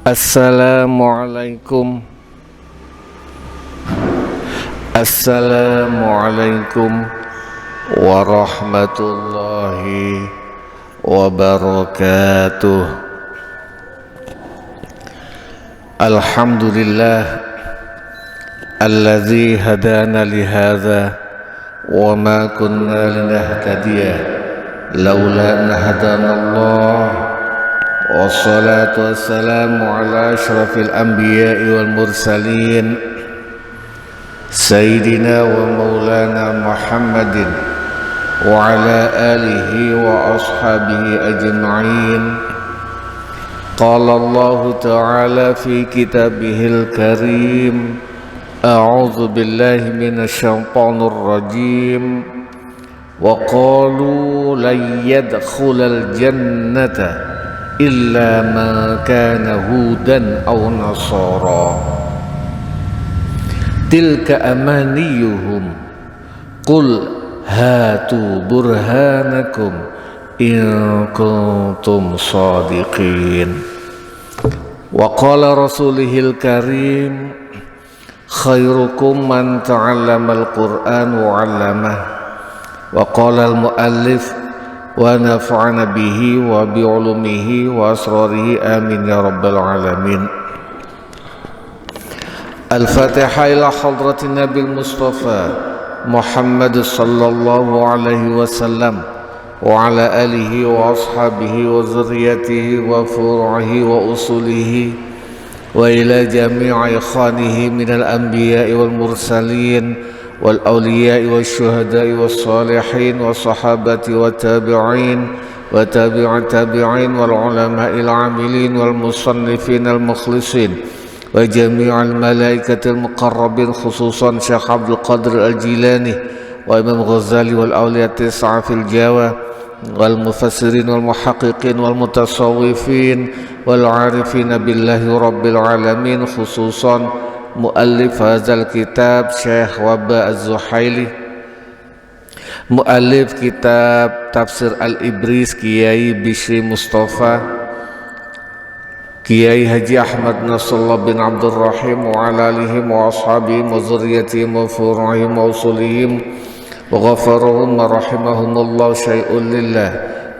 Assalamualaikum. Assalamualaikum warahmatullahi wabarakatuh. Alhamdulillah alladzi hadana lihadza wa ma kunna linahtadiya laula an hadana Allah. Wassalatu wassalamu ala asyrafil anbiya'i wal mursalin Sayyidina wa maulana Muhammadin wa ala alihi wa ashabihi ajma'in. Qala Allah ta'ala fi kitabihil karim, a'udzu billahi minasy syaithanir rajim. Wa qalu lan yadkhulal jannata illa ma kana hudan aw nasara tilka amaniyuhum qul hatu burhanakum in kuntum shadiqin. Wa qala rasulihil karim khairukum man ta'allamal qur'an wa 'allamah. Wa qala al muallif wa nafa'ana bihi wa bi'ulumihi wa asrarihi amin ya rabbal alamin. Al-Fatihah ila hadratin Nabil Mustafa Muhammad sallallahu alaihi wasallam wa ala alihi wa ashabihi wa zurriyatihi wa furu'ihi wa usulihi wa ila jami'i ikhwanihi minal anbiya'i wal mursalin wal awliya'i wal syuhada'i wal salihin wal sahabati wal tabi'in wa tabi'at tabi'in wal ulama'il amilin wal musannifin al mukhlisin wa jami'al malaikatil muqarrabin khususan Syekh Abdul Qadir al-Jilani wa Imam Ghazali wal awliya tis'a fil Jawa wal mufassirin wal muhaqqiqin wal mutasawwifin wal 'arifin billahi rabbil alamin khususan muallif hadzal kitab Syekh Waba Az-Zuhaili, muallif kitab Tafsir Al-Ibris Kiai Bishri Mustafa, Kiai Haji Ahmad Nasrullah bin Abdul Rahim wa ala alihim wa ashabihim wa zurriyatihim wa furu'ihim wa usulihim wa ghafarahum wa rahimahumullah syai'un lillah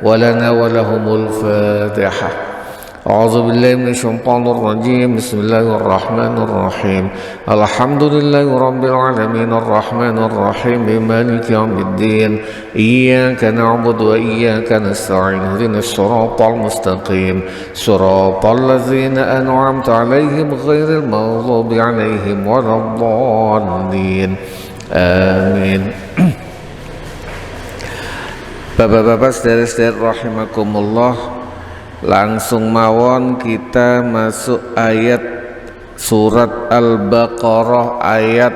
wa lana wa lahumul Fatihah. A'udzu billahi minasy syaithanir rajim. Bismillahirrahmanir rahim. Alhamdulillahi rabbil alamin arrahmanir rahim maliki yaumiddin. Iyyaka na'budu wa iyyaka nasta'in. Ihdinas siratal mustaqim. Siratal ladzina an'amta 'alaihim ghairil maghdubi 'alaihim waladdallin. Amin. Bapak-bapak saudara-saudara rahimakumullah, langsung mawon kita masuk ayat surat Al-Baqarah ayat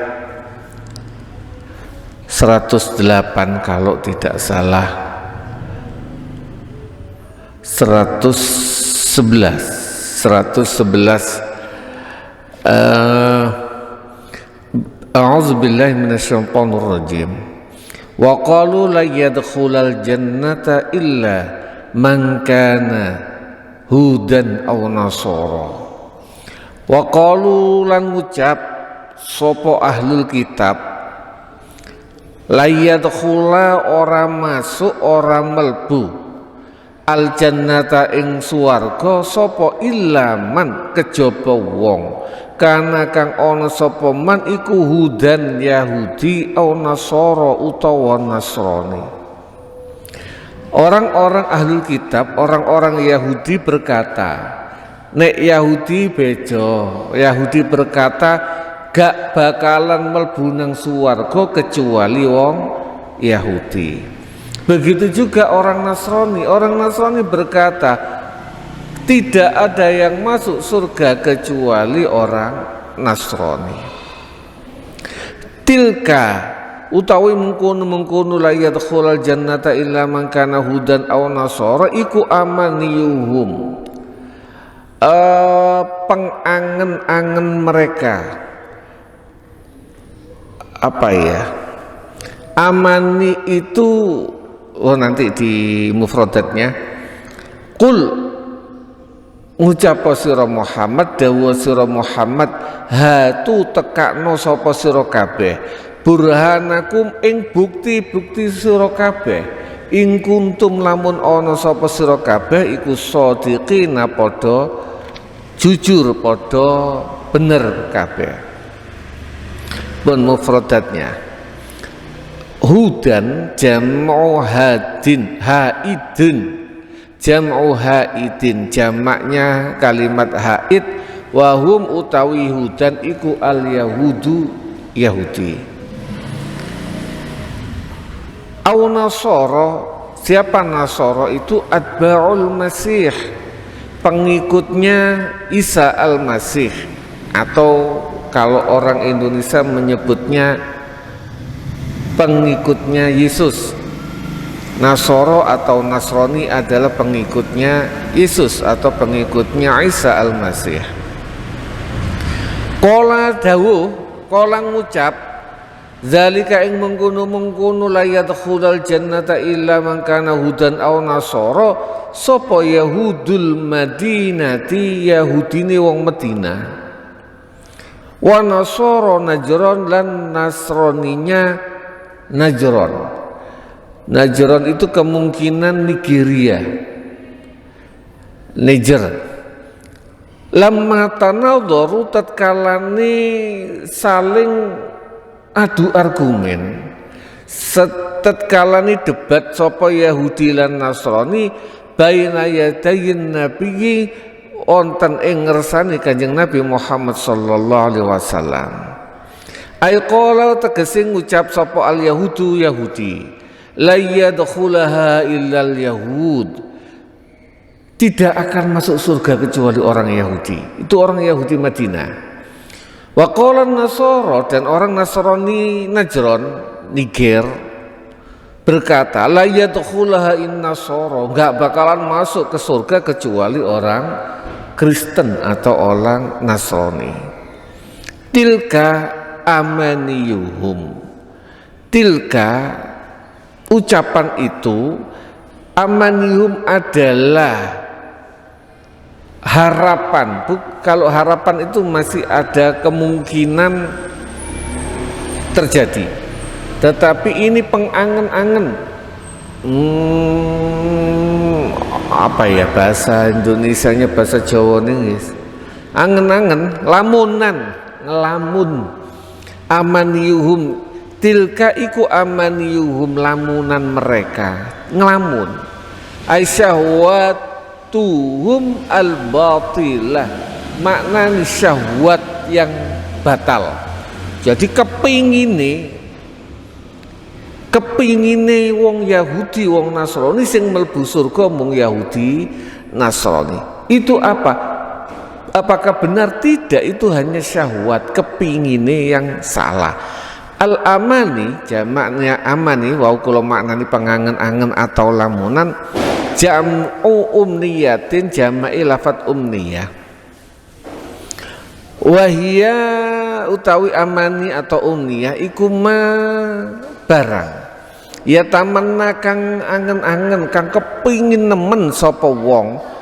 108 kalau tidak salah, 111. A'udzu billahi minasyaitonir rajim. Wa qalu la yadkhulal jannata illa man kana hudan aw nasara. Wa qalu lan ngucap sapa ahlul kitab la yadkhula ora masuk ora melbu al jannata ing swarga sapa illa man kejaba wong kana kang ana sapa man iku hudan Yahudi aw nasara utawa Nasrani. Orang-orang ahlul kitab, orang-orang Yahudi berkata, nek Yahudi bejo, Yahudi berkata gak bakalan mlebu nang swarga kecuali wong Yahudi. Begitu juga orang Nasrani berkata tidak ada yang masuk surga kecuali orang Nasrani. Tilka utawi mengkono la yadkhulul jannata illa man kana hudan aw nasara iku amaniyuhum, pengangen-angen mereka. Apa ya, amani itu nanti di mufradatnya qul ngucap sira Muhammad, dawuh sira Muhammad, hatu tekakno sapa sira kabeh burhanakum ing bukti-bukti sira kabeh, ing kuntum lamun ana sapa sira kabeh iku shadiqina padha jujur, padha bener kabeh. Pun mufradatnya hudan jam'u hadin, haidun jam'u haidin, jamaknya kalimat haid, wahum utawi hudan iku al yahudu, Yahudi. Au nasara, siapa nasara itu? Atba'ul masih, pengikutnya Isa al-Masih, atau kalau orang Indonesia menyebutnya pengikutnya Yesus. Nasoro atau Nasrani adalah pengikutnya Yesus atau pengikutnya Isa al-Masih. Qala dawuh, qala ngucap, zalika ing mengkono la yadkhulul jannata illa man kana hudan aw nasara, sapa yahudul madinati, yahudine wong Madinah, wa nasara najron lan nasroninya Najron. Najron itu kemungkinan Nigeria, Niger. Lamma tanadharu, tatkalane saling adu argumen, tatkalane debat sapa Yahudi lan Nasrani baina yadayin nabiyyi, wonten ing ngersane Kanjeng Nabi Muhammad sallallahu alaihi wasallam. Ai qala tegese ngucap sapa al yahudu, Yahudi, la yadkhulaha illal yahud, tidak akan masuk surga kecuali orang Yahudi. Itu orang Yahudi Madinah. Wa qala nasara, dan orang Nasrani Najron, Niger, berkata la yadkhulaha innasara, enggak bakalan masuk ke surga kecuali orang Kristen atau orang Nasrani. Tilka amaniyuhum, tilka ucapan itu, amaniyuhum adalah harapan. Kalau harapan itu masih ada kemungkinan terjadi, tetapi ini pengangen-angen. Apa ya bahasa Indonesianya, bahasa Jawa nih guys, angen-angen, lamunan, ngelamun. Amaniyuhum, tilka iku amaniyuhum, lamunan mereka, ngelamun. Aisyahwatuhum al-batilah, maknanya syahwat yang batal. Jadi kepingine wong Yahudi, wong Nasrani sing mlebu surga mung Yahudi Nasrani. Itu apa? Apakah benar? Tidak, itu hanya syahwat, kepingine yang salah. Al-amani, jamaknya amani, wau kula maknani pengangen-angen atau lamunan, jam'u umniyatin, jama'i lafat umniyah. Wahia utawi amani atau umniyah iku ma barang, ya tamanna kang angen-angen, kang kepingin nemen sapa wong,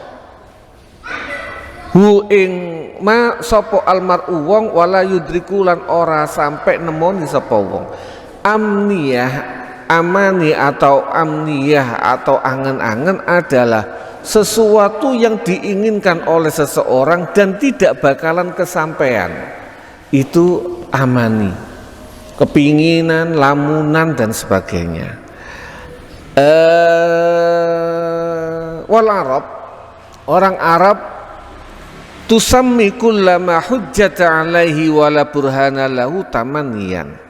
hu ing ma sapa almar'u wong, wala yudriku lan ora sampai nemoni sapa wong. Amniyah, amani atau amniyah atau angen-angen adalah sesuatu yang diinginkan oleh seseorang dan tidak bakalan kesampaian. Itu amani, kepinginan, lamunan dan sebagainya. Wal Arab, orang Arab, tusammi kullama hujjata alaihi wala burhana lahu tamaniyan.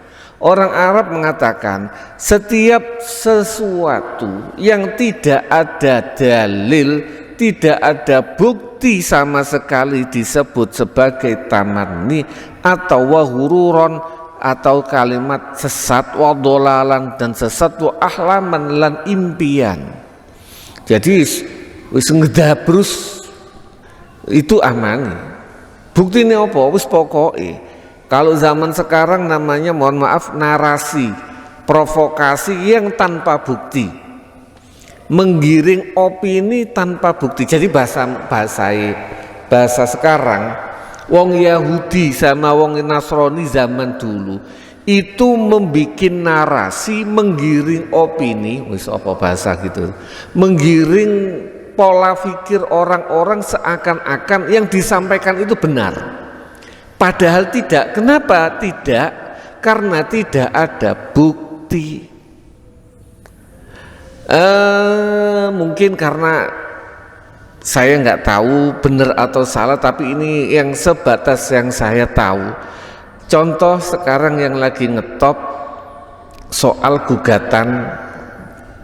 Orang Arab mengatakan setiap sesuatu yang tidak ada dalil, tidak ada bukti sama sekali disebut sebagai tamanni atau wahururon, atau kalimat sesat, wadolalan dan sesat, wa ahlaman lan impian. Jadi wis ngedabrus itu amani. Buktine apa? Wis pokoke. Kalau zaman sekarang namanya, mohon maaf, narasi, provokasi yang tanpa bukti, menggiring opini tanpa bukti. Jadi bahasa bahasa sekarang, wong Yahudi sama wong Nasrani zaman dulu itu membuat narasi, menggiring opini, wis apa bahasa gitu, menggiring pola pikir orang-orang seakan-akan yang disampaikan itu benar. Padahal tidak. Kenapa tidak? Karena tidak ada bukti. Mungkin karena saya nggak tahu benar atau salah, tapi ini yang sebatas yang saya tahu. Contoh sekarang yang lagi ngetop soal gugatan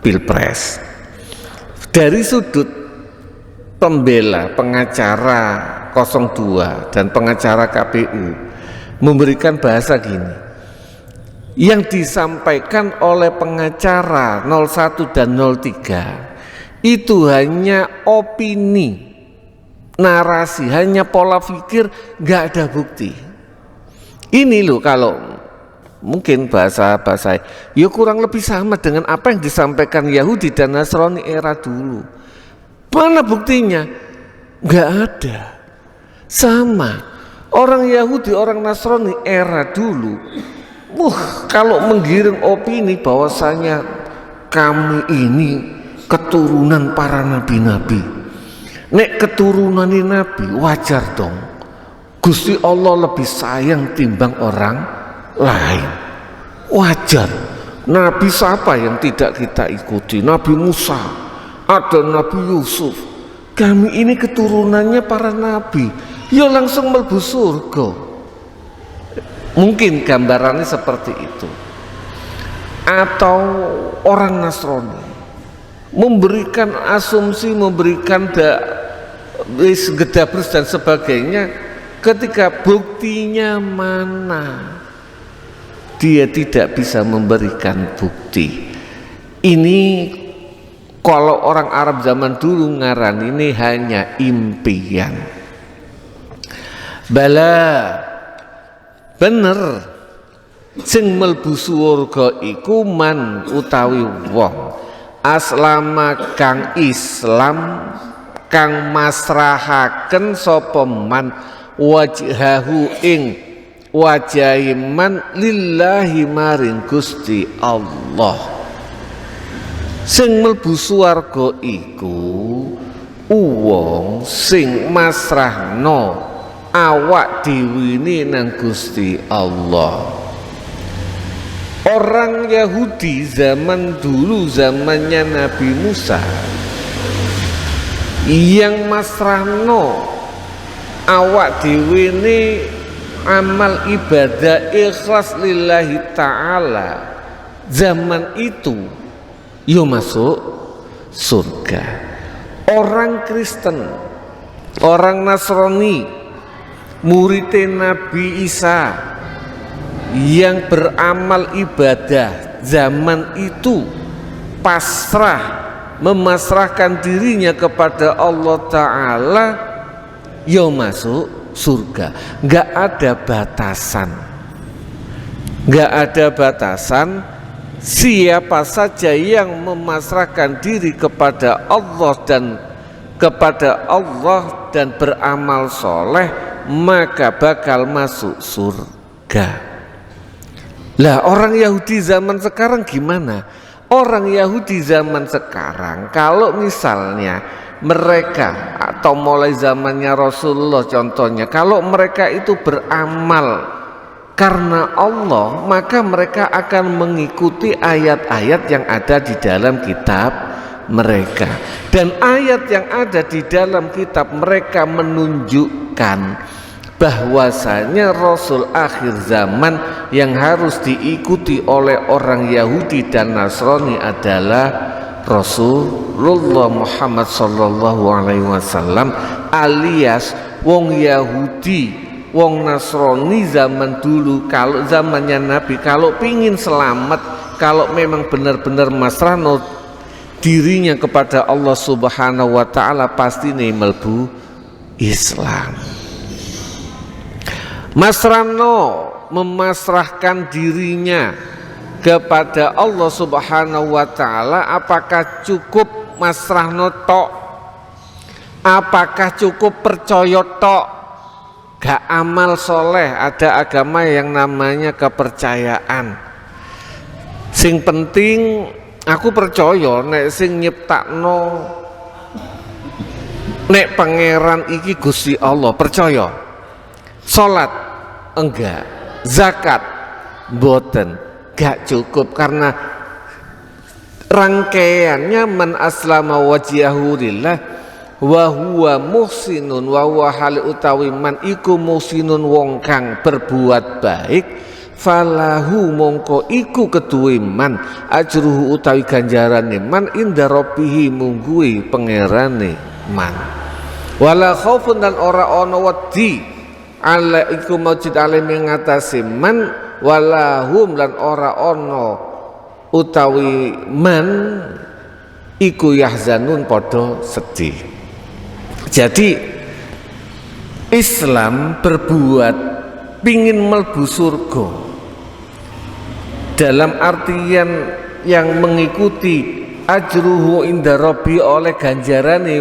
Pilpres. Dari sudut pembela, pengacara 02 dan pengacara KPU memberikan bahasa gini. Yang disampaikan oleh pengacara 01 dan 03 itu hanya opini, narasi, hanya pola pikir, nggak ada bukti. Ini loh, kalau mungkin bahasa ya kurang lebih sama dengan apa yang disampaikan Yahudi dan Nasrani era dulu. Mana buktinya? Nggak ada. Sama orang Yahudi, orang Nasrani era dulu, kalau menggiring opini bahwasanya kami ini keturunan para nabi-nabi. Nek keturunan nabi wajar dong. Gusti Allah lebih sayang timbang orang lain. Wajar. Nabi siapa yang tidak kita ikuti? Nabi Musa, ada Nabi Yusuf. Kami ini keturunannya para nabi. Ya langsung mlebu surga. Mungkin gambarannya seperti itu. Atau orang Nasrani memberikan asumsi, memberikan gedabrus dan sebagainya. Ketika buktinya mana, dia tidak bisa memberikan bukti. Ini kalau orang Arab zaman dulu ngaran ini hanya impian. Bala bener sing mlebu surga iku man utawi wong aslama kang Islam kang masrahaken sapa man wajhahu ing wajahiman lillahi maring Gusti Allah. Sing mlebu swarga iku wong sing masrahno awak dhewe nang Gusti Allah. Orang Yahudi zaman dulu, zamannya Nabi Musa, yang masrahno awak dhewe amal ibadah ikhlas lillahi ta'ala, zaman itu yo masuk surga. Orang Kristen, orang Nasrani, murid Nabi Isa yang beramal ibadah zaman itu pasrah, memasrahkan dirinya kepada Allah Ta'ala, ya masuk surga. Nggak ada batasan, nggak ada batasan. Siapa saja yang memasrahkan diri kepada Allah dan beramal soleh, maka bakal masuk surga. Lah orang Yahudi zaman sekarang gimana? Orang Yahudi zaman sekarang kalau misalnya mereka atau mulai zamannya Rasulullah contohnya, kalau mereka itu beramal karena Allah, maka mereka akan mengikuti ayat-ayat yang ada di dalam kitab mereka. Dan ayat yang ada di dalam kitab mereka menunjukkan bahwasanya Rasul akhir zaman yang harus diikuti oleh orang Yahudi dan Nasrani adalah Rasulullah Muhammad sallallahu alaihi wasallam, alias wong Yahudi, wong Nasrani zaman dulu. Kalau zamannya Nabi, kalau pingin selamat, kalau memang benar-benar masrahno dirinya kepada Allah Subhanahu wa ta'ala, pasti nih melbu Islam. Masrahno memasrahkan dirinya kepada Allah Subhanahu wa ta'ala, apakah cukup masrahno tok? Apakah cukup percaya tok, gak amal soleh? Ada agama yang namanya kepercayaan. Sing penting aku percaya nek sing nyiptakno, nek pangeran iki Gusti Allah, percaya. Salat enggak, zakat boten, gak cukup, karena rangkaiannya man aslama wajhahu lillah wa huwa muhsinun wa huwa hal utawi man iku muhsinun wong kang berbuat baik, falahu mongko iku keduwe man ajruhu utawi ganjarane man inda rabbihi mungguhi pangerane man, wala khaufun dan ora ana wedi ala iku maujud alim ngatasi man, walahum lan ora ana utawi man iku yahzanun padha sedih. Jadi Islam berbuat pingin melbu surga dalam artian yang mengikuti ajruhu inda rabbi oleh ganjarane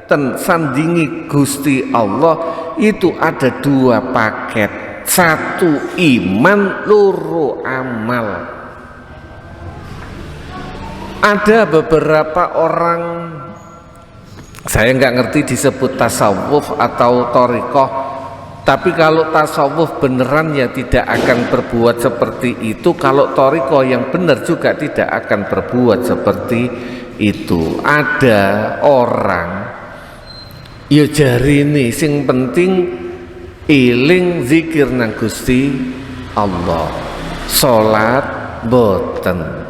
ten sandingi Gusti Allah, itu ada dua paket, satu iman, loro amal. Ada beberapa orang, saya nggak ngerti disebut tasawuf atau thariqah, tapi kalau tasawuf beneran ya tidak akan berbuat seperti itu, kalau thariqah yang benar juga tidak akan berbuat seperti itu. Ada orang ya jarine sing penting iling zikir nang Gusti Allah, salat boten.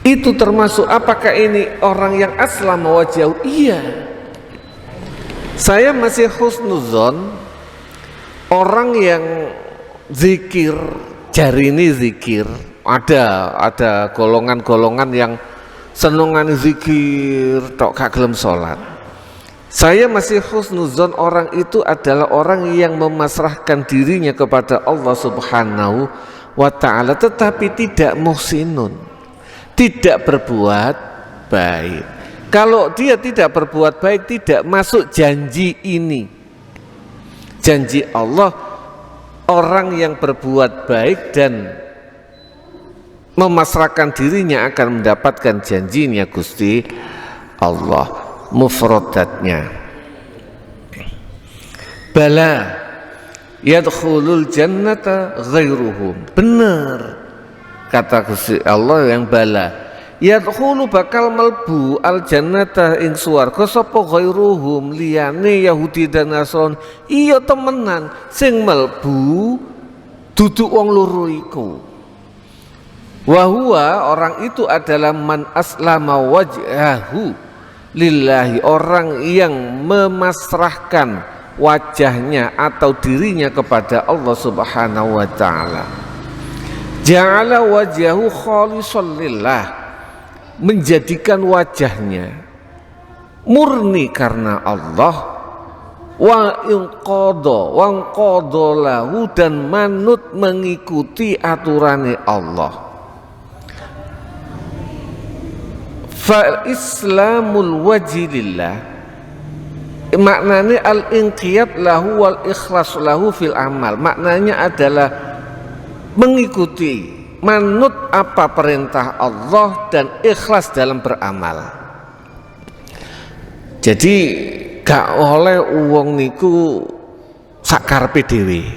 Itu termasuk, apakah ini orang yang aslama wajhahu? Iya. Saya masih husnuzon orang yang zikir, jarine zikir. Ada golongan-golongan yang senengane zikir tok gak gelem salat. Saya masih husnuzon orang itu adalah orang yang memasrahkan dirinya kepada Allah Subhanahu wa ta'ala, tetapi tidak muhsinun, tidak berbuat baik. Kalau dia tidak berbuat baik, tidak masuk janji ini, janji Allah. Orang yang berbuat baik dan memasrahkan dirinya akan mendapatkan janjinya Gusti Allah. Mufradatnya bala yadkhulul jannata ghairuhum, benar kata Gusti Allah yang bala, yadkhulu bakal melbu al jannata ing swarga sapa ghairuhum, liyane Yahudi dan Nasrani. Iya temenan, sing melbu duduk wong loro iku. Wa huwa, orang itu adalah man aslama wajhahu lillahi, orang yang memasrahkan wajahnya atau dirinya kepada Allah Subhanahu wa ta'ala. Ja'ala wajhahu khalisan lillah, menjadikan wajahnya murni karena Allah. Wa inqadha wa lahu, dan manut mengikuti aturannya Allah. Fa islamul wajhi lillah, maknanya al-inqiyad lahu wal ikhlas lahu fil amal, maknanya adalah mengikuti, manut apa perintah Allah dan ikhlas dalam beramal. Jadi gak oleh wong niku sakarepe dhewe.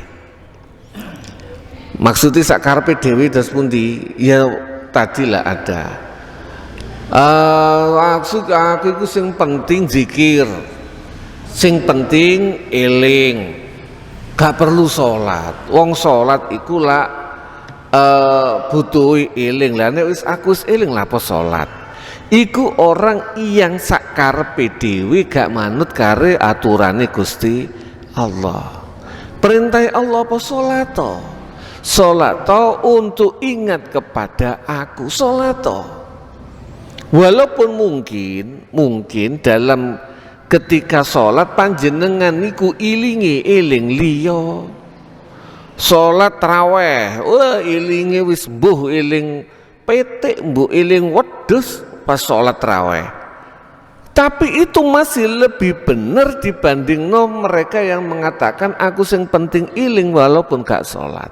Maksudnya sakarepe dhewe terus pundi? Ya tadilah ada. Maksud aku itu sing penting zikir, sing penting eling, gak perlu sholat. Wong sholat iku lah butuh eling lah. Nek wis aku wis eling lah apa sholat. Iku orang yang sakarepe dhewe gak manut kare aturane Gusti Allah. Perintah Allah apa sholat to? Sholat to untuk ingat kepada aku, sholat to. Walaupun mungkin dalam ketika sholat panjenengan niku ilingi eling liya. Sholat taraweh, wah ilingi wis mbuh eling petik, mbuh eling wedhus pas sholat taraweh. Tapi itu masih lebih benar dibanding mereka yang mengatakan aku sing penting iling walaupun gak sholat.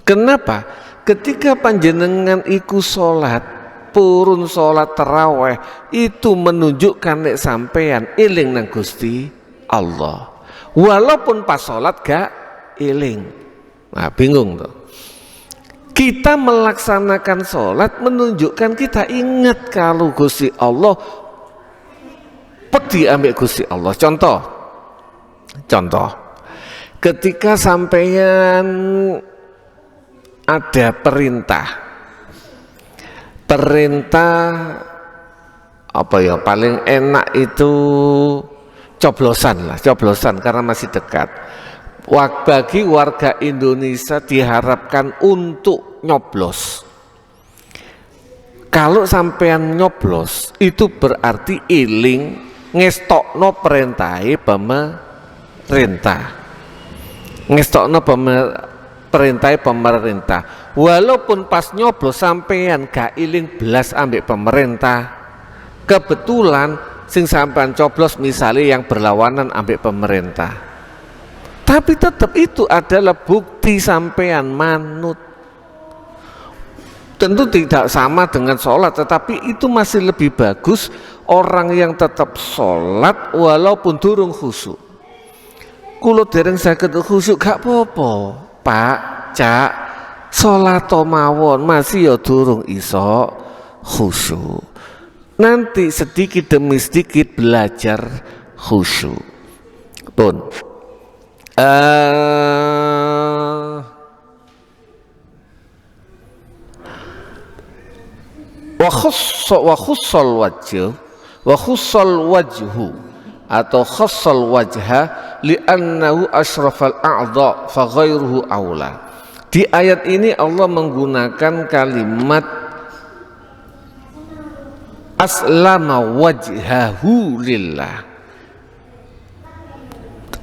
Kenapa? Ketika panjenengan iku sholat, purun sholat taraweh, itu menunjukkan nek sampean iling nang Gusti Allah. Walaupun pas sholat gak iling. Nah bingung tuh. Kita melaksanakan sholat menunjukkan kita ingat kalau Gusti Allah, pedi ambek Gusti Allah. Contoh, ketika sampean ada perintah apa ya, paling enak itu coblosan karena masih dekat. Bagi warga Indonesia diharapkan untuk nyoblos. Kalau sampean nyoblos itu berarti iling ngestokno perintahe pemerintah. Ngestokno perintahe pemerintah. Walaupun pas nyoblos sampean gak iling belas ambek pemerintah. Kebetulan sing sampean coblos misalnya yang berlawanan ambek pemerintah. Tapi tetap itu adalah bukti sampean manut. Tentu tidak sama dengan sholat, tetapi itu masih lebih bagus orang yang tetap sholat walaupun durung khusyuk. Kulo dereng saged khusyuk gak apa-apa, Pak, Cak, sholat mawon masih ya durung iso khusyuk. Nanti sedikit demi sedikit belajar khusyuk. Pun wa khussal wajhu atau khussal wajha li'annahu asyrafal a'dha fa ghairuhu aula. Di ayat ini Allah menggunakan kalimat aslama wajhahu lillah.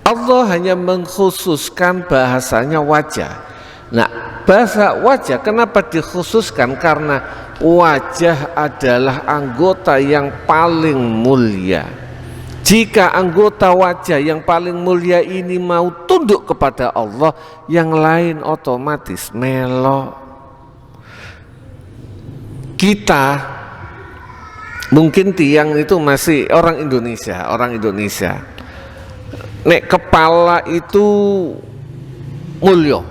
Allah hanya mengkhususkan bahasanya wajah. Nah, bahasa wajah kenapa dikhususkan? Karena wajah adalah anggota yang paling mulia. Jika anggota wajah yang paling mulia ini mau tunduk kepada Allah, yang lain otomatis melok. Kita mungkin tiang itu masih orang Indonesia. Nek kepala itu mulya.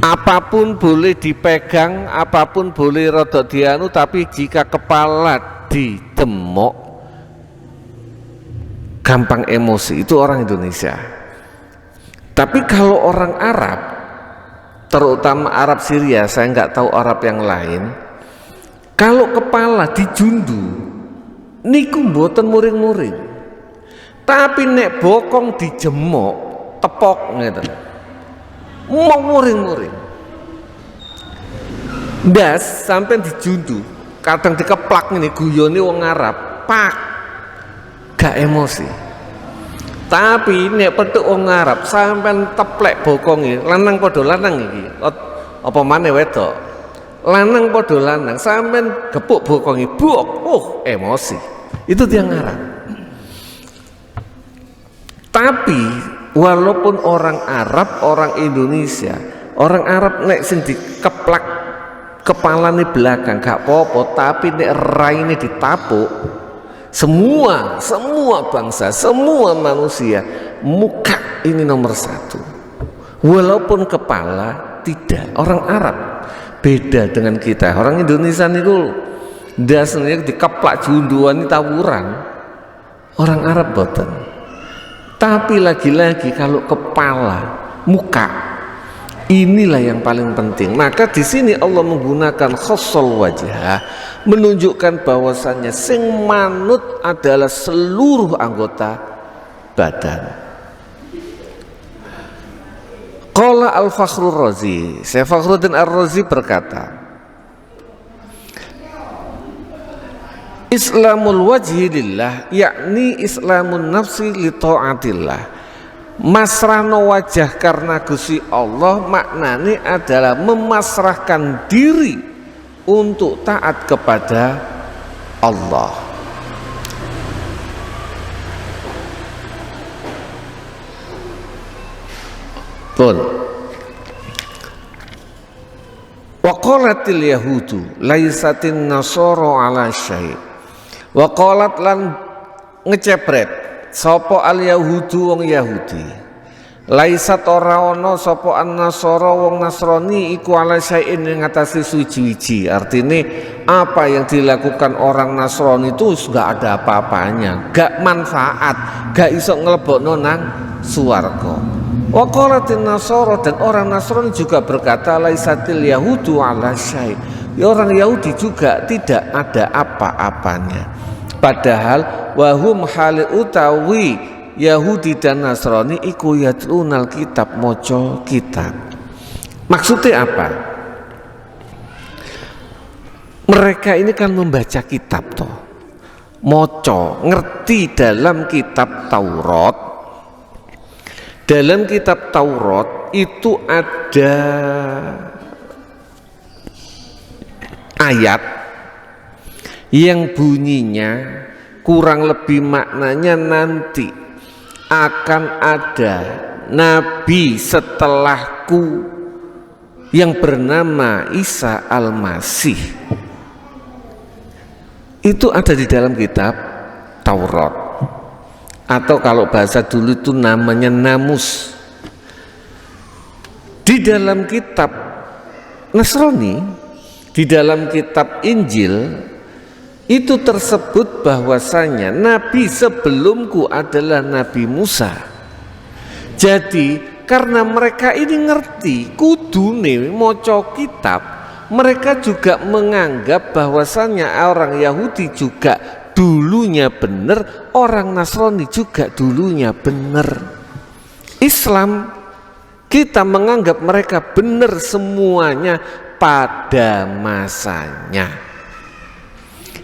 Apapun boleh dipegang, apapun boleh rada dianu, tapi jika kepala didemok gampang emosi, itu orang Indonesia. Tapi kalau orang Arab, terutama Arab Syria, saya nggak tahu Arab yang lain, kalau kepala dijundu niku mboten muring-muring. Tapi nek bokong dijemok, tepok ngeten. Mau muring-muring. Ndas sampai dijundu, kadang dikeplak ini guyone wong Arab, pak. Gak emosi. Tapi nek petuk wong Arab sampai teplek bokonge, lanang padha lanang iki. Apa maneh wedok? Lanang padha lanang sampai gepuk bokonge, buok, emosi. Itu tiang Arab. Tapi walaupun orang Arab, orang Indonesia, orang Arab nek sing dikeplak kepalane belakang gak apa-apa, tapi nek raine ditapuk, semua bangsa, semua manusia, muka ini nomor satu. Walaupun kepala tidak. Orang Arab beda dengan kita. Orang Indonesia niku dasarnya dikeplak junduan tawuran. Orang Arab boten. Tapi lagi-lagi kalau kepala, muka, inilah yang paling penting. Maka di sini Allah menggunakan khussal wajah, menunjukkan bahwasannya sing manut adalah seluruh anggota badan. Qala Al-Fakhrur Razi, Syekh Fakhruddin Ar-Razi berkata, Islamul wajhi lillah, yakni islamun nafsi li ta'atillah. Masrahno wajah karena Gusti Allah maknanya adalah memasrahkan diri untuk taat kepada Allah. Pun wa qalatil yahudu laisatin nasara ala syai'. Wa qalat lan ngecepret sapa al yahudu wong Yahudi, laisat ora ana sapa an-nasara wong Nasrani iku ala syai'in ing ngatasi suci-wiji. Artine apa yang dilakukan orang Nasrani itu enggak ada apa-apanya, enggak manfaat, enggak iso nglebokno nang swarga. Wa qalatin nasara, dan orang Nasrani juga berkata laisatil yahudu ala syai'. Ya, orang Yahudi juga tidak ada apa-apanya. Padahal wahum hal utawi Yahudi dan Nasrani iku yatlunal kitab, maca kitab. Maksudnya apa? Mereka ini kan membaca kitab toh, maca, ngerti dalam kitab Taurat. Dalam kitab Taurat itu ada ayat yang bunyinya kurang lebih maknanya nanti akan ada nabi setelahku yang bernama Isa Al-Masih. Itu ada di dalam kitab Taurat, atau kalau bahasa dulu itu namanya namus. Di dalam kitab Nasrani, di dalam kitab Injil itu tersebut bahwasanya nabi sebelumku adalah Nabi Musa. Jadi karena mereka ini ngerti kudune maca kitab, mereka juga menganggap bahwasanya orang Yahudi juga dulunya benar, orang Nasrani juga dulunya benar. Islam kita menganggap mereka benar semuanya pada masanya.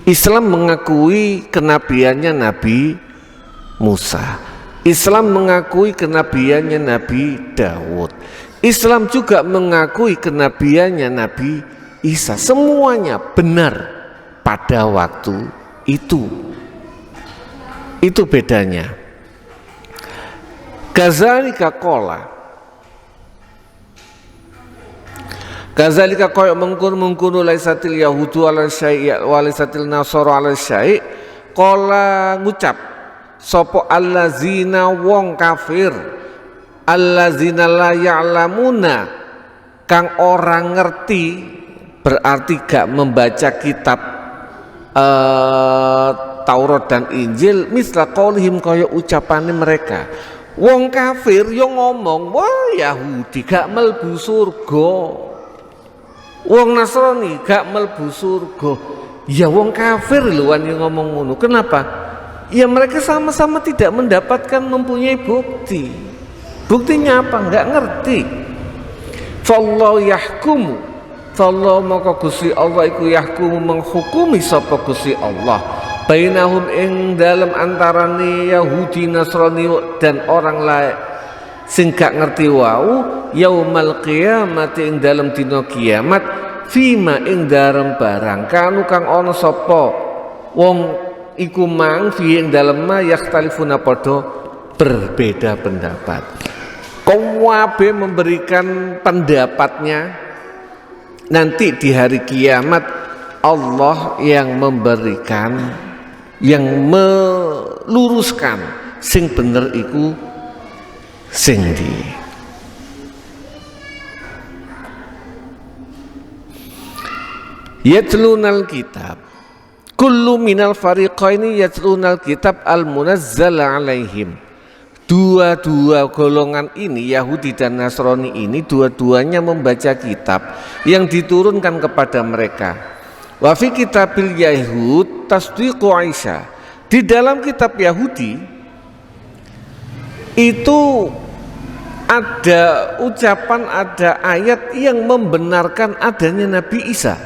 Islam mengakui kenabiannya Nabi Musa. Islam mengakui kenabiannya Nabi Daud. Islam juga mengakui kenabiannya Nabi Isa. Semuanya benar pada waktu itu bedanya. Kazalika koyo mengkono laisatil yahudu ala syai' wa laisatil nasara ala syai'. Qala ngucap sapa allazina wong kafir, allazina la ya'lamuna, kang orang ngerti, berarti gak membaca kitab Taurat dan Injil, misla qaulihim, kaya ucapane mereka. Wong kafir yo ngomong, wah Yahudi gak mlebu surga, wong Nasrani gak mlebu surga. Ya wong kafir lho yang ngomong ngono. Kenapa? Ya mereka sama-sama tidak mendapatkan, mempunyai bukti. Buktinya apa? Enggak ngerti. Fallahu yahkumu, fallahu maka Gusti Allah iku yahkumu, menghukumi sapa Gusti Allah, bainahum ing dalam antarane Yahudi Nasrani dan orang lain sing gak ngerti wau, yaumal qiyamati ing dalam dina kiamat, fima ing dalam barang kanu kang ana sapa wong iku mang fi ing dalem ma yakhtalifuna, padha berbeda pendapat. Kabeh memberikan pendapatnya. Nanti di hari kiamat Allah yang memberikan, yang meluruskan sing bener iku sing ndi. Yatlunal kitab, kullu minal fariqaini yatlunal kitab al-munazzala alaihim. Dua-dua golongan ini, Yahudi dan Nasrani ini, dua-duanya membaca kitab yang diturunkan kepada mereka. Wa fi kitabil Yahud tasdiqu Aisyah. Di dalam kitab Yahudi itu ada ucapan, ada ayat yang membenarkan adanya Nabi Isa.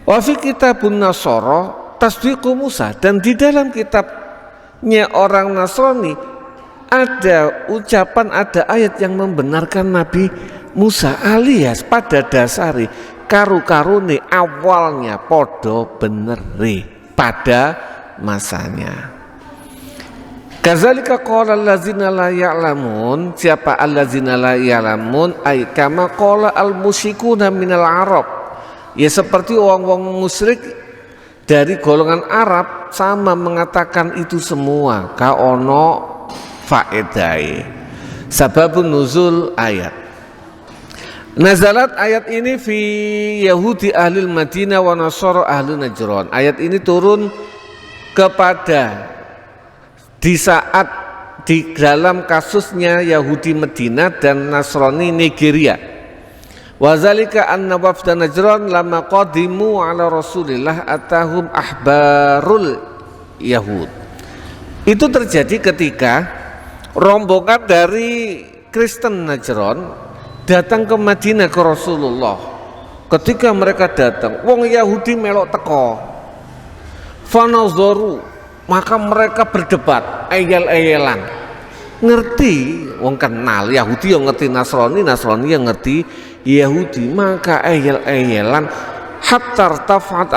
Wa fi kitabun Nasara tasdiqu Musa. Dan di dalam kitabnya orang Nasrani ada ucapan, ada ayat yang membenarkan Nabi Musa, alias pada dasari karu-karune awalnya podo beneri. pada masanya. Kadzalika qala allazina la ya'lamun, siapa allazina la ya'lamun ay kama qala al-musyrikuna minal Arab, ya seperti orang-orang musyrik dari golongan Arab sama mengatakan itu semua ka ono faedai. Sababun nuzul ayat. Nazalat ayat ini fi Yahudi ahlil Madinah wa Nasara ahli Najran. Ayat ini turun kepada di saat di dalam kasusnya Yahudi Madinah dan Nasrani Nigeria. Wazalika anna wafda Najran lama qadimu ala Rasulillah atahum ahbarul Yahud. Itu terjadi ketika rombongan dari Kristen Najran datang ke Madinah ke Rasulullah. Ketika mereka datang, wong Yahudi melok teko. Fanazaru, maka mereka berdebat, ayel-ayelan. Ngerti, wong kenal Yahudi yang ngerti Nasrani, Nasrani yang ngerti Yahudi, maka ayel-ayelan hatta tafat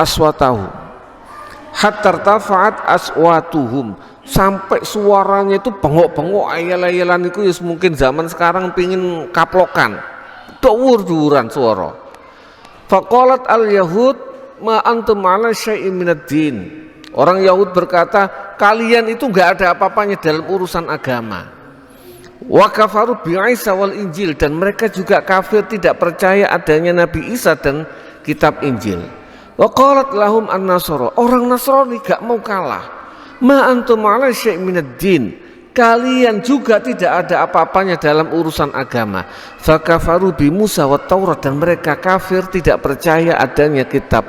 aswatuhum, sampai suaranya itu bengok-bengok, ayel-ayelan itu ya mungkin zaman sekarang pingin kaplokan, dhuwur-dhuwuran suara. Faqalat al-yahud ma antum ala syai'in minad din. Orang Yahud berkata, kalian itu enggak ada apa-apanya dalam urusan agama. Wa kafaru bi Isa wal Injil, dan mereka juga kafir, tidak percaya adanya Nabi Isa dan kitab Injil. Wa qalat lahum an-nasara, orang Nasrani enggak mau kalah. Ma antum ala syai'in minad din. Kalian juga tidak ada apa-apanya dalam urusan agama. Fa kafaru bi Musa wat Taurat, dan mereka kafir, tidak percaya adanya kitab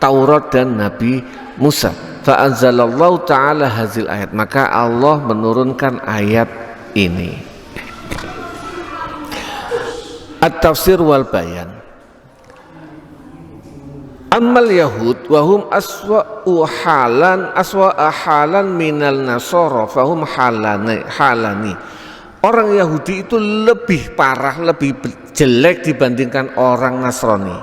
Taurat dan Nabi Musa. Fa anzalallahu ta'ala hazil ayat, maka Allah menurunkan ayat ini. At-tafsir wal bayan. Ammal yahud wahum aswa'u halan minal nasara fahum halani. Orang Yahudi itu lebih parah, lebih jelek dibandingkan orang Nasrani.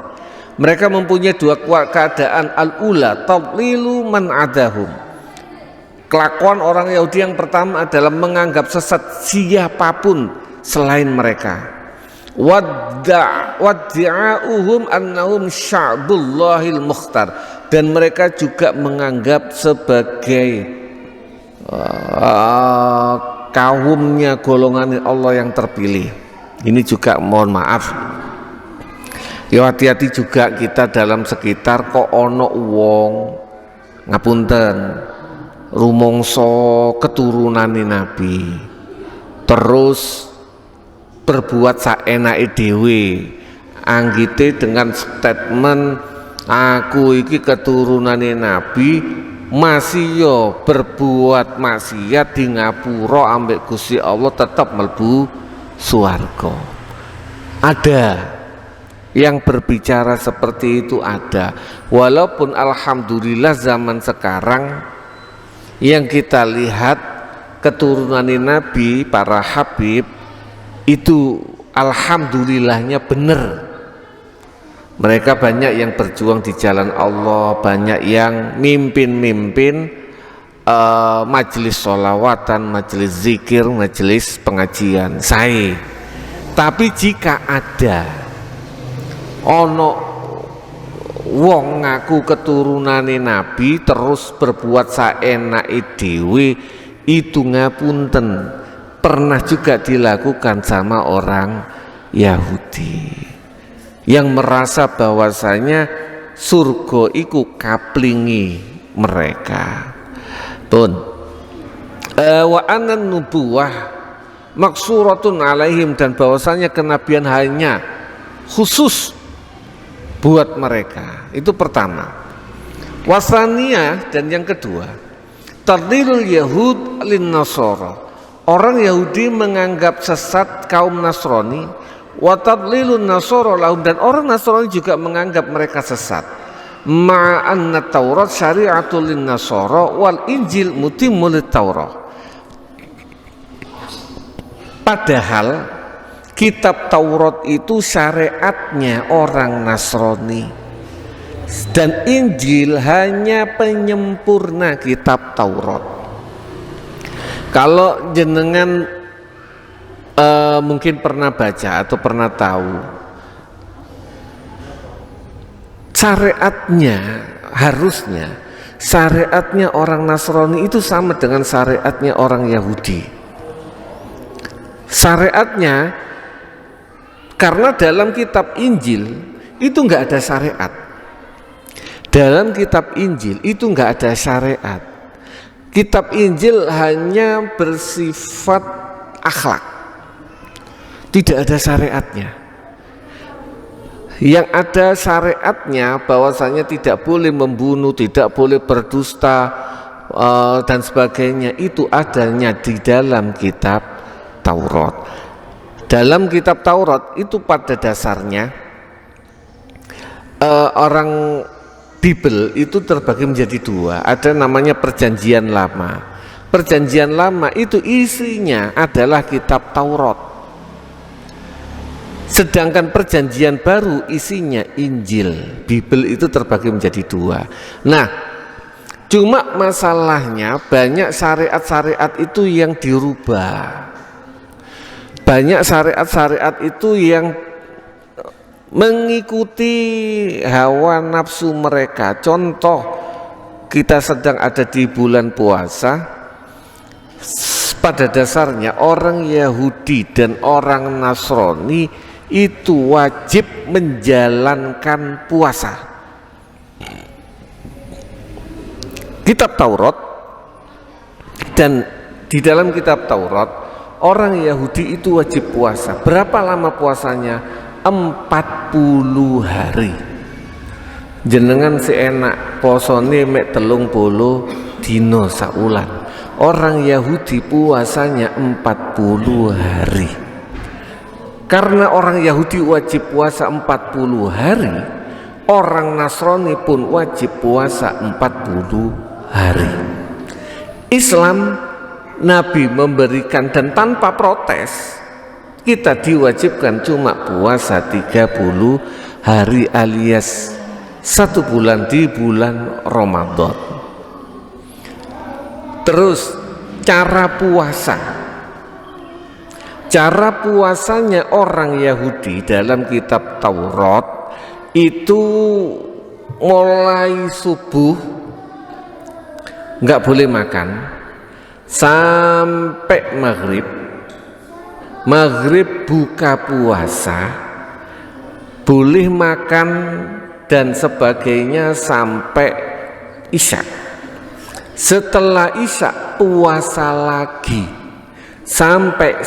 Mereka mempunyai dua keadaan. Al-ula tadlilu man adahum. Kelakuan orang Yahudi yang pertama adalah menganggap sesat siapapun selain mereka. Wadda'uhum annahum sya'bullahil mukhtar, dan mereka juga menganggap sebagai kaumnya golongan Allah yang terpilih. Ini juga mohon maaf, ya hati-hati juga kita dalam sekitar kok ono wong ngapunten rumongso keturunane Nabi terus berbuat saenake dhewe, anggite dengan statement aku iki keturunane Nabi, masih yo berbuat maksiat di ngapura ambek Gusti Allah tetap mlebu swarga. Ada yang berbicara seperti itu, ada. Walaupun alhamdulillah zaman sekarang yang kita lihat keturunan Nabi, para habib itu alhamdulillahnya benar. Mereka banyak yang berjuang di jalan Allah, banyak yang mimpin majelis sholawatan, majelis zikir, majelis pengajian. Tapi jika ada ono wong ngaku keturunane Nabi terus berbuat saenake dhewe, itu ngapunten pernah juga dilakukan sama orang Yahudi yang merasa bahwasanya surga iku kaplingi mereka. Wa anan nubuwah maksuratun alaihim, dan bahwasanya kenabian hanya khusus buat mereka. Itu pertama. Wasaniyah, dan yang kedua, tadlilul yahud lin nasara. Orang Yahudi menganggap sesat kaum Nasrani, wa tadlilun nasara lahum, dan orang Nasrani juga menganggap mereka sesat. Ma'anna Taurat syari'atul lin nasara wal Injil mutimmul Taurat. Padahal kitab Taurat itu syariatnya orang Nasrani Dan Injil hanya penyempurna kitab Taurat. Kalau jenengan mungkin pernah baca atau pernah tahu, harusnya syariatnya orang Nasrani itu sama dengan syariatnya orang Yahudi. Syariatnya, karena dalam kitab Injil itu nggak ada syariat. Dalam kitab Injil itu nggak ada syariat. Kitab Injil hanya bersifat akhlak, tidak ada syariatnya. Yang ada syariatnya bahwasanya tidak boleh membunuh, tidak boleh berdusta dan sebagainya, itu adanya di dalam kitab Taurat. Dalam kitab Taurat itu pada dasarnya orang Bible itu terbagi menjadi dua. Ada namanya Perjanjian Lama. Perjanjian Lama itu isinya adalah kitab Taurat. Sedangkan Perjanjian Baru isinya Injil. Bible itu terbagi menjadi dua. Nah, cuma masalahnya banyak syariat-syariat itu yang dirubah. Banyak syariat-syariat itu yang mengikuti hawa nafsu mereka. Contoh, kita sedang ada di bulan puasa. Pada dasarnya orang Yahudi dan orang Nasrani itu wajib menjalankan puasa. Kitab Taurat, dan di dalam kitab Taurat orang Yahudi itu wajib puasa. Berapa lama puasanya? 40 hari. Jenengan seenak posone mek 30 dino saulan. Orang Yahudi puasanya 40 hari. Karena orang Yahudi wajib puasa 40 hari, orang Nasrani pun wajib puasa 40 hari. Islam, Nabi memberikan, dan tanpa protes, kita diwajibkan cuma puasa 30 hari alias 1 bulan di bulan Ramadan. Terus cara puasanya orang Yahudi dalam kitab Taurat itu mulai subuh nggak boleh makan sampai maghrib buka puasa, boleh makan dan sebagainya sampai isya. Setelah isya puasa lagi sampai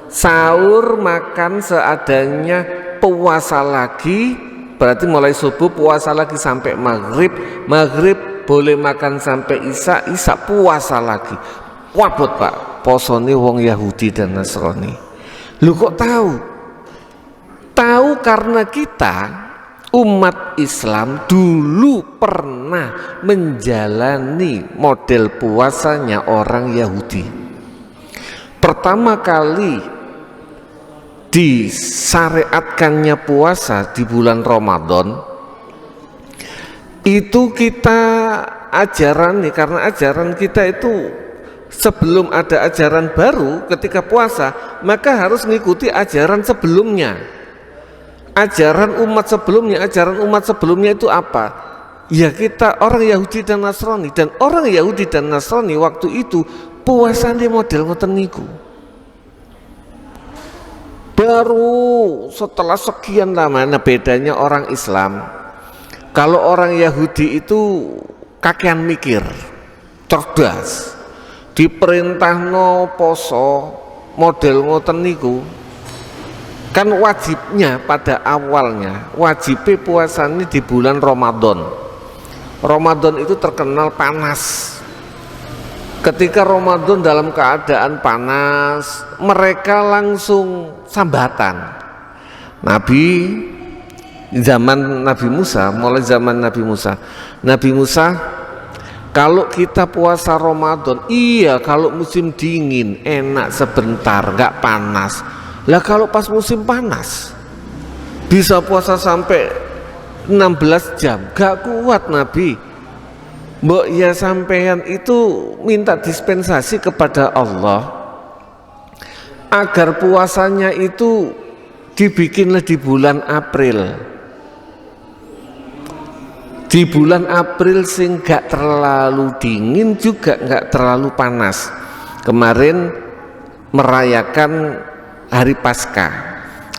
sahur makan seadanya, puasa lagi, berarti mulai subuh puasa lagi sampai maghrib boleh makan sampai isya puasa lagi. Wabot Pak, posone wong Yahudi dan Nasrani. Lu kok tahu? Tahu karena kita umat Islam dulu pernah menjalani model puasanya orang Yahudi. Pertama kali disyariatkannya puasa di bulan Ramadan itu kita ajaran nih, karena ajaran kita itu sebelum ada ajaran baru ketika puasa, maka harus mengikuti ajaran sebelumnya. Ajaran umat sebelumnya itu apa? Ya kita orang Yahudi dan Nasrani, dan orang Yahudi dan Nasrani waktu itu puasanya model ngoten niku. Baru setelah sekian lama. Nah, bedanya orang Islam, kalau orang Yahudi itu kakean mikir, cerdas, diperintahno poso model ngoten niku, kan wajibnya pada awalnya wajibnya puasanya di bulan Ramadan. Ramadan itu terkenal panas. Ketika Ramadan dalam keadaan panas, mereka langsung sambatan. Mulai zaman Nabi Musa, kalau kita puasa Ramadan, iya kalau musim dingin enak sebentar, nggak panas. Lah kalau pas musim panas bisa puasa sampai 16 jam, gak kuat Nabi. Mbok ya sampean itu minta dispensasi kepada Allah agar puasanya itu dibikinlah di bulan April. Di bulan April sing gak terlalu dingin juga gak terlalu panas. Kemarin merayakan hari Paskah.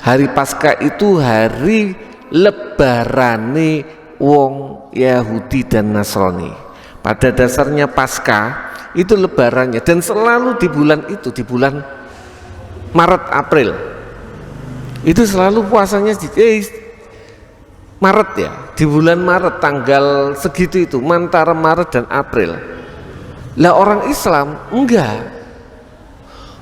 Hari Paskah itu hari lebarane wong Yahudi dan Nasrani. Pada dasarnya Paskah itu lebarannya, dan selalu di bulan itu, di bulan Maret April itu selalu puasanya Maret ya, di bulan Maret tanggal segitu itu, antara Maret dan April. Lah orang Islam enggak.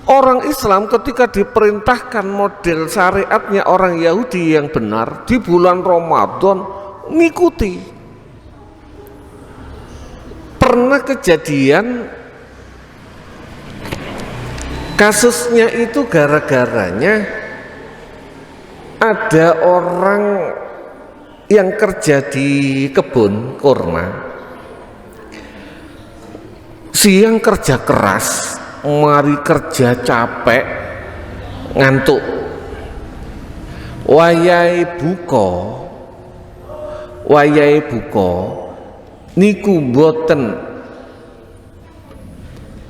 Orang Islam ketika diperintahkan model syariatnya orang Yahudi yang benar di bulan Ramadan ngikuti. Pernah kejadian kasusnya itu gara-garanya ada orang yang kerja di kebun kurma, siang kerja keras, mari kerja capek, ngantuk, wayahe buka niku boten,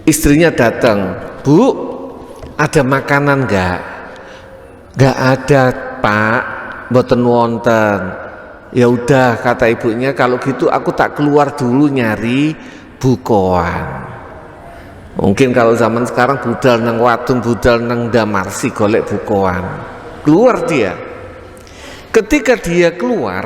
istrinya datang, Bu, ada makanan enggak? Enggak ada Pak, boten wonten. Ya udah, kata ibunya, kalau gitu aku tak keluar dulu nyari bukoan. Mungkin kalau zaman sekarang budal nang wadon, budal nang Damarsi golek bukoan. Keluar dia. Ketika dia keluar,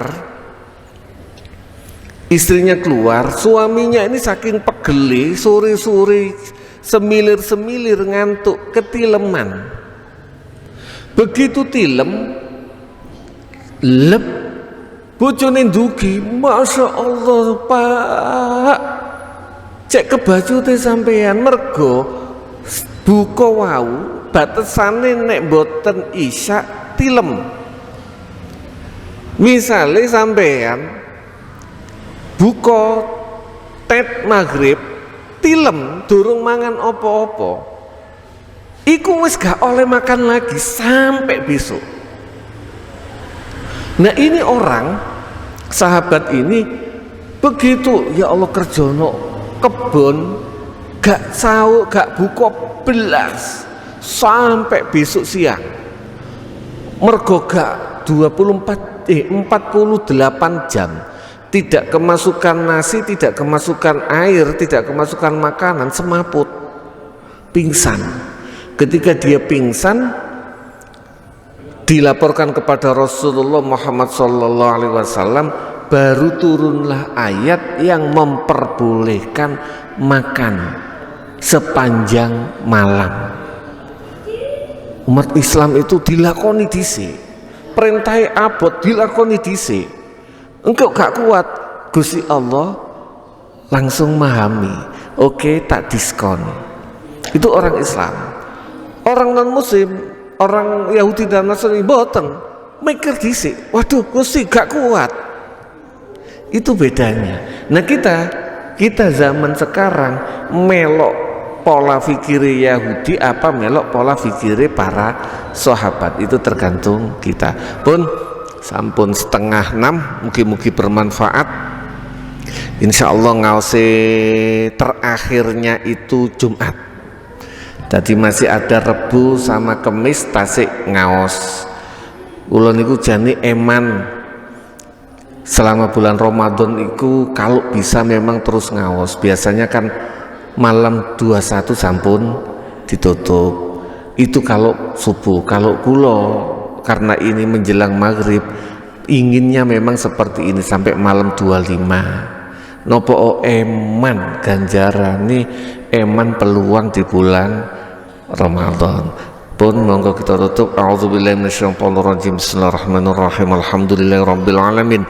istrinya keluar, suaminya ini saking pegeli, sore-sore semilir-semilir ngantuk, ketileman. Begitu tilem, lep, bojone ndugi, Masya Allah Pak, cek ke baju teh sampean mergo buka wau batesane nek boten isya tilem. Misale sampean buka tet maghrib tilem durung mangan opo-opo, iku wis gak oleh makan lagi sampai besok. Nah ini orang sahabat ini begitu, ya Allah, kerjono kebun gak sahur, gak buka belas sampai besok siang, mergo gak 48 jam tidak kemasukan nasi, tidak kemasukan air, tidak kemasukan makanan, semaput, pingsan. Ketika dia pingsan, dilaporkan kepada Rasulullah Muhammad SAW, baru turunlah ayat yang memperbolehkan makan sepanjang malam. Umat Islam itu dilakoni dhisik, perintah abot dilakoni dhisik. Engkau gak kuat, Gusti Allah langsung memahami, oke, tak diskon. Itu orang Islam. Orang non muslim, orang Yahudi dan Nasrani boten mikir dhisik, waduh Gusti gak kuat. Itu bedanya. Nah kita zaman sekarang melok pola fikir Yahudi apa melok pola fikir para sahabat, itu tergantung kita. Pun sampun 5:30, mugi-mugi bermanfaat. Insya Allah ngause terakhirnya itu Jumat, jadi masih ada Rebu sama Kemis tasik ngaos. Ulun niku jani eman selama bulan Ramadan itu kalau bisa memang terus ngaos. Biasanya kan malam 21 sampun ditutup, itu kalau subuh. Kalau kulo karena ini menjelang maghrib, inginnya memang seperti ini sampai malam 25. Nopo eman ganjarane, eman peluang di bulan Ramadan. Pun monggo kita tutup. A'udzubillahi minasyaitonirrajim. Bismillahirrahmanirrahim. Alhamdulillahirabbil alamin.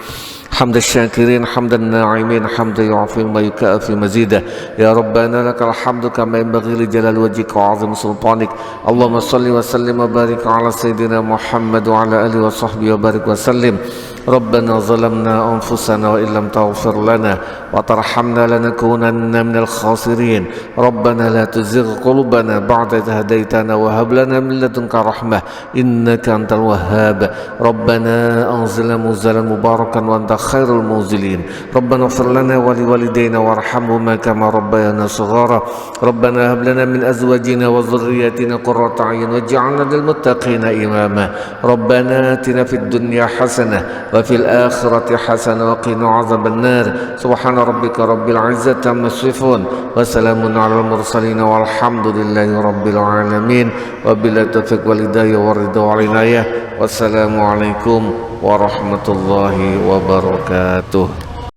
حمد الشاكرين حمد الناعمين حمد يعفي ما يكافي مزيدا يا ربنا لك الحمد كما ينبغي لجلال وجهك وعظيم سلطانك اللهم صل وسلم وبارك على سيدنا محمد وعلى اله وصحبه وبارك وسلم ربنا ظلمنا أنفسنا وإن لم تغفر لنا وترحمنا لنكونن من الخاسرين ربنا لا تزغ قلوبنا بعد إذ هديتنا وهب لنا من لدنك رحمة إنك أنت الوهاب ربنا أنزل منزلا مباركا وأنت خير المنزلين ربنا اغفر لنا ولوالدينا وارحمهما كما ربيانا صغارا ربنا هب لنا من أزواجنا وذرياتنا قرة أعين واجعلنا للمتقين إماما ربنا آتنا في الدنيا حسنة وفي الآخرة حسنة وقنا عذاب النار سبحان ربك رب العزة عما يصفون وسلام على المرسلين والحمد لله رب العالمين وبلا توفيق والهداية والرضا والعناية والسلام عليكم ورحمة الله وبركاته.